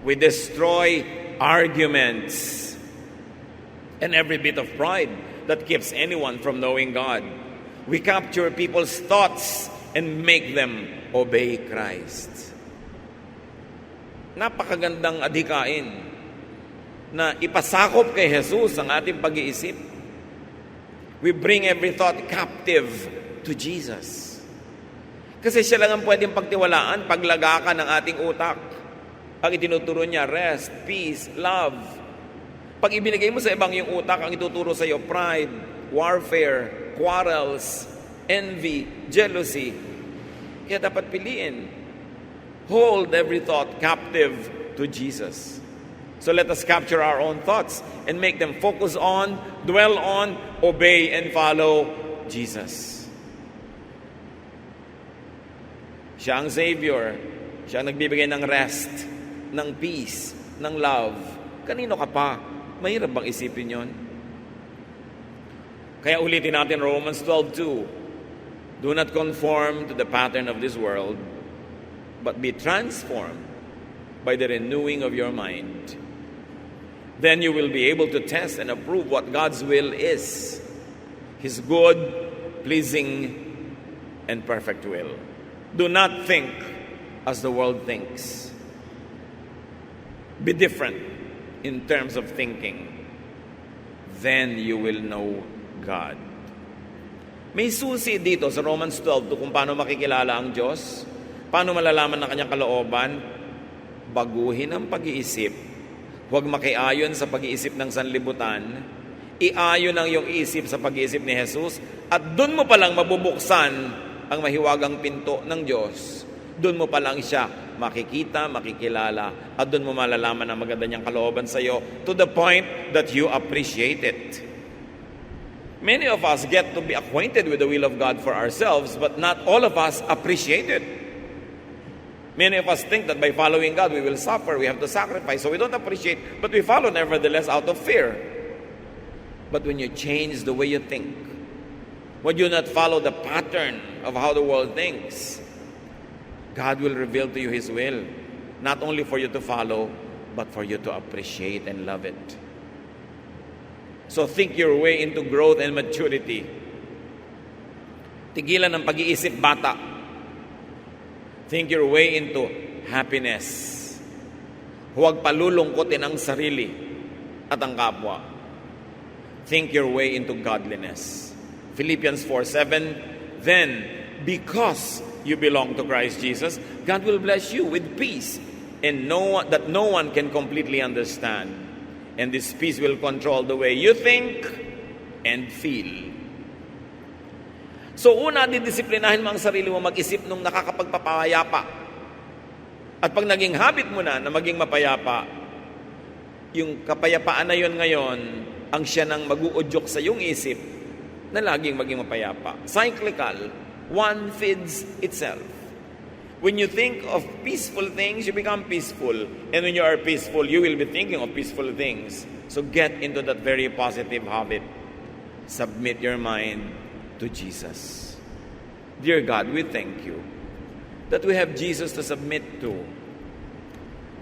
We destroy arguments and every bit of pride that keeps anyone from knowing God. We capture people's thoughts and make them obey Christ. Napakagandang adhikain na ipasakop kay Jesus ang ating pag-iisip. We bring every thought captive to Jesus. Kasi siya lang ang pwedeng pagtiwalaan, paglagakan ng ating utak. Ang itinuturo niya, rest, peace, love. Pag ibinigay mo sa ibang yung utak, ang ituturo sa iyo, pride, warfare, quarrels, envy, jealousy. Kaya dapat piliin. Hold every thought captive to Jesus. So let us capture our own thoughts and make them focus on, dwell on, obey, and follow Jesus. Siya ang Savior. Siya ang nagbibigay ng rest, ng peace, ng love. Kanino ka pa? Mahirap bang isipin yon? Kaya ulitin natin Romans 12:2. Do not conform to the pattern of this world, but be transformed by the renewing of your mind. Then you will be able to test and approve what God's will is, His good, pleasing, and perfect will. Do not think as the world thinks. Be different in terms of thinking. Then you will know God. May susi dito sa Romans 12 kung paano makikilala ang Diyos, paano malalaman ng kanyang kalooban. Baguhin ang pag-iisip. Huwag makiayon sa pag-iisip ng sanlibutan. Iayon ang iyong isip sa pag-iisip ni Jesus at doon mo palang mabubuksan ang mahiwagang pinto ng Diyos. Doon mo palang siya makikita, makikilala, at doon mo malalaman ang maganda niyang kalooban sa iyo to the point that you appreciate it. Many of us get to be acquainted with the will of God for ourselves, but not all of us appreciate it. Many of us think that by following God, we will suffer, we have to sacrifice, so we don't appreciate, but we follow nevertheless out of fear. But when you change the way you think, when you not follow the pattern of how the world thinks, God will reveal to you His will, not only for you to follow, but for you to appreciate and love it. So think your way into growth and maturity. Tigilan ng pag-iisip bata. Think your way into happiness. Huwag palulungkotin ang sarili at ang kapwa. Think your way into godliness. Philippians 4:7, then because you belong to Christ Jesus, God will bless you with peace and that no one can completely understand. And this peace will control the way you think and feel. So una, didisiplinahin mo ang sarili mo mag-isip nung nakakapagpapayapa. At pag naging habit mo na maging mapayapa, yung kapayapaan na yun ngayon, ang siya nang mag-uudyok sa iyong isip na laging maging mapayapa. Cyclical, one feeds itself. When you think of peaceful things, you become peaceful. And when you are peaceful, you will be thinking of peaceful things. So get into that very positive habit. Submit your mind to Jesus. Dear God, we thank you that we have Jesus to submit to.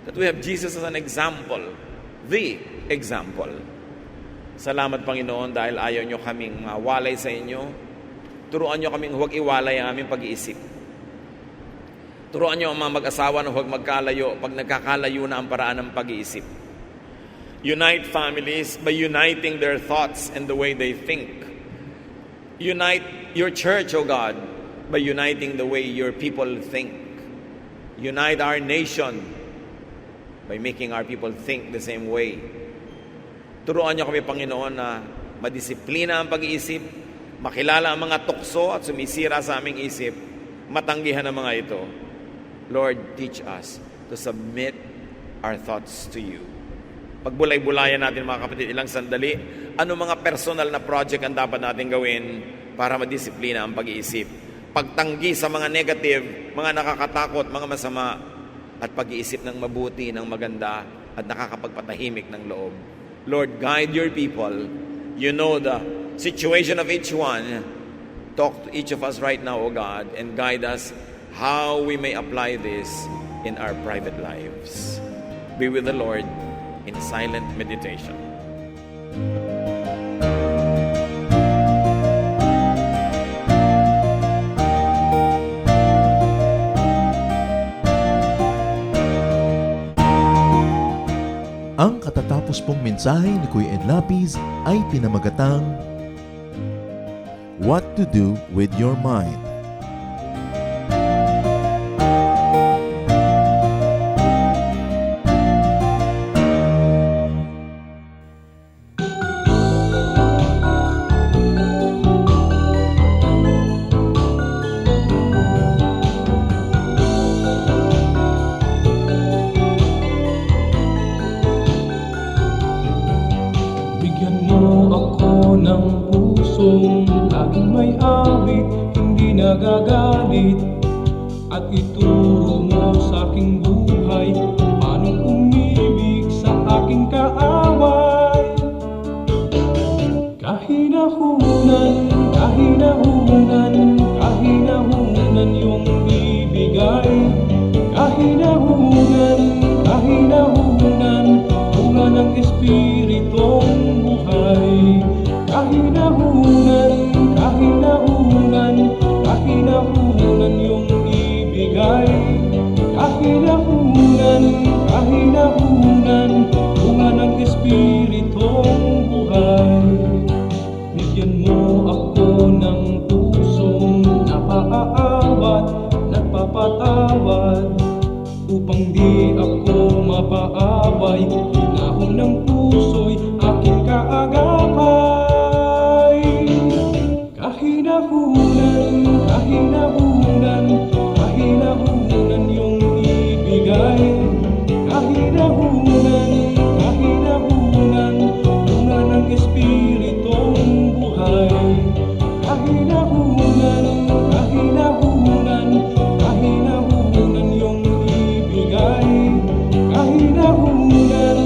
That we have Jesus as an example. The example. Salamat, Panginoon, dahil ayaw nyo kaming mawalay sa inyo. Turuan nyo kaming huwag iwalay ang aming pag-iisip. Turuan nyo ang mga mag-asawa na huwag magkalayo pag nagkakalayo na ang paraan ng pag-iisip. Unite families by uniting their thoughts and the way they think. Unite your church, O God, by uniting the way your people think. Unite our nation by making our people think the same way. Turuan niyo kami, Panginoon, na madisiplina ang pag-iisip, makilala ang mga tukso at sumisira sa aming isip, matanggihan ang mga ito. Lord, teach us to submit our thoughts to you. Pagbulay-bulayan natin, mga kapatid, ilang sandali, ano mga personal na project ang dapat natin gawin para madisiplina ang pag-iisip. Pagtanggi sa mga negative, mga nakakatakot, mga masama, at pag-iisip ng mabuti, ng maganda, at nakakapagpatahimik ng loob. Lord, guide your people. You know the situation of each one. Talk to each of us right now, O God, and guide us how we may apply this in our private lives. Be with the Lord in silent meditation. Ang katatapos pong mensahe ni Kuya Ed Lapid ay pinamagatang What to Do with Your Mind. Bigyan mo ako ng pusong laging may awit, hindi nagagalit. At ituro mo sa aking buhay paano umibig sa aking kaaway. Kahinahunan, kahinahunan, kahinahunan yung ibigay. Kahinahunan, kahinahunan, bunga ng Espiritong buhay. Kahinahunan, kahinahunan, kahinahunan yung ibigay. Kahinahunan, kahinahunan, bunga ng Espiritong buhay. Bigyan mo ako ng pusong napaaawat, nagpapatawad, upang di ako mapaaway. Hinahon ng puso'y aking kaagapay. Kahinahunan, kahinahunan, kahinahunan yung ibigay. Kahinahunan, kahinahunan, bunga ng Espiritong buhay. Kahinahunan, kahinahunan, kahinahunan yung ibigay. Kahinahunan,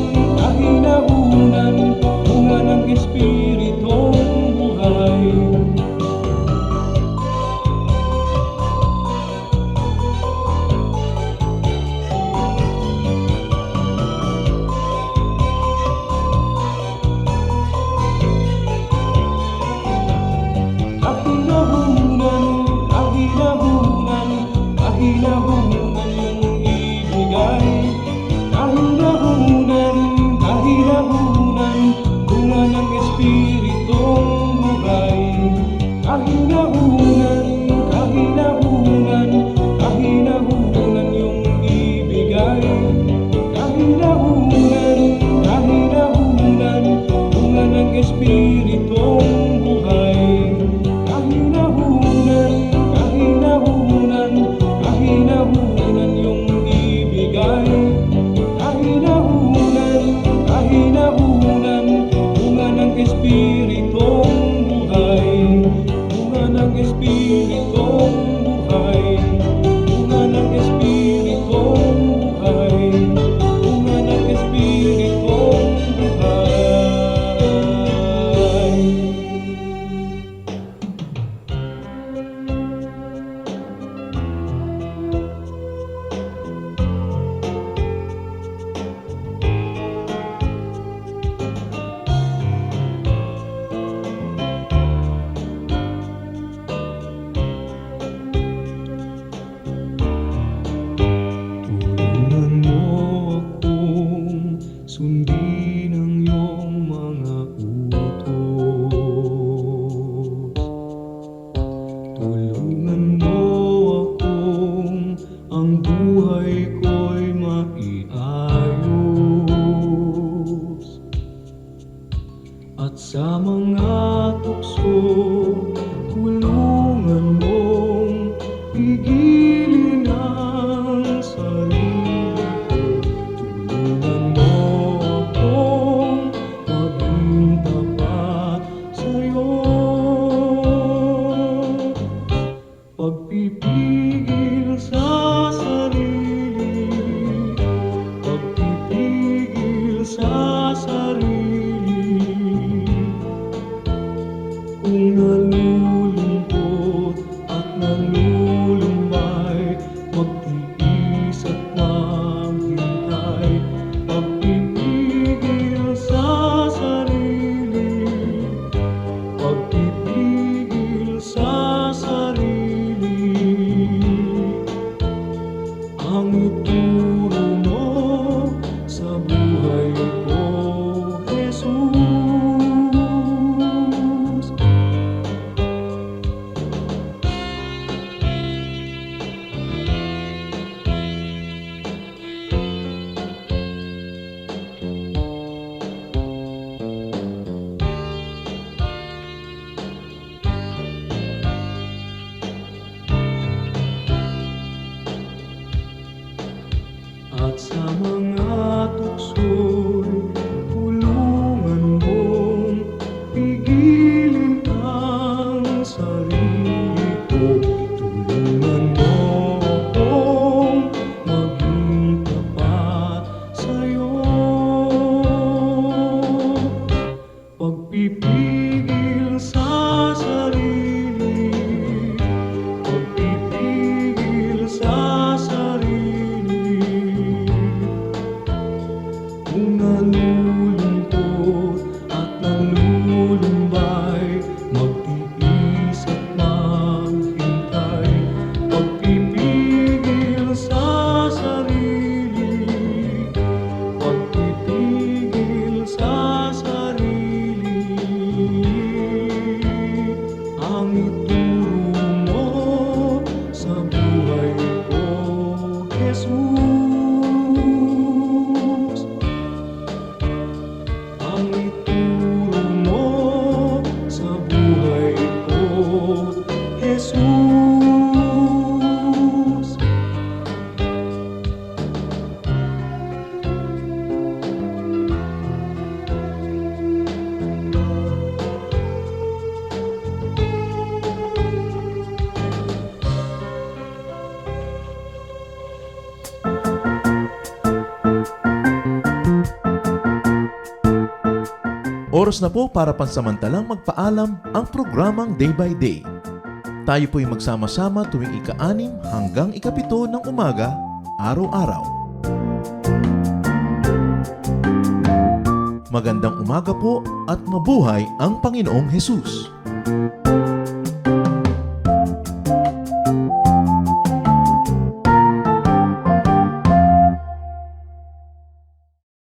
sa mga tukso, tulungan mong pigilin ang sarili ko. Tulungan mo akong maging tapat sa'yo. Pagpipigil sa sarili, pagpipigil sa sarili. Kung nalulungkot at nalulumbay, magtiis at maghintay. Pagpipigil sa sarili, pagpipigil sa sarili. Ang ituro mo sa buhay ko, Jesus. At sa mga tukso'y tulungan mong pigilin ang sarili ko. Tulungan mo akong maging tapat sa'yo. Pagpipigil sa sarili, pagpipigil sa sarili. Kung nalulungkot at nalulumbay, magtiis at maghintay. Pagpipigil sa sarili, pagpipigil sa sarili. Ang ituro mo sa buhay ko, Jesus. Ang ituro mo sa buhay ko, Jesus. Oras na po para pansamantalang magpaalam ang programang Day by Day. Tayo po'y magsama-sama tuwing ika-6 hanggang ika-7 ng umaga, araw-araw. Magandang umaga po at mabuhay ang Panginoong Hesus!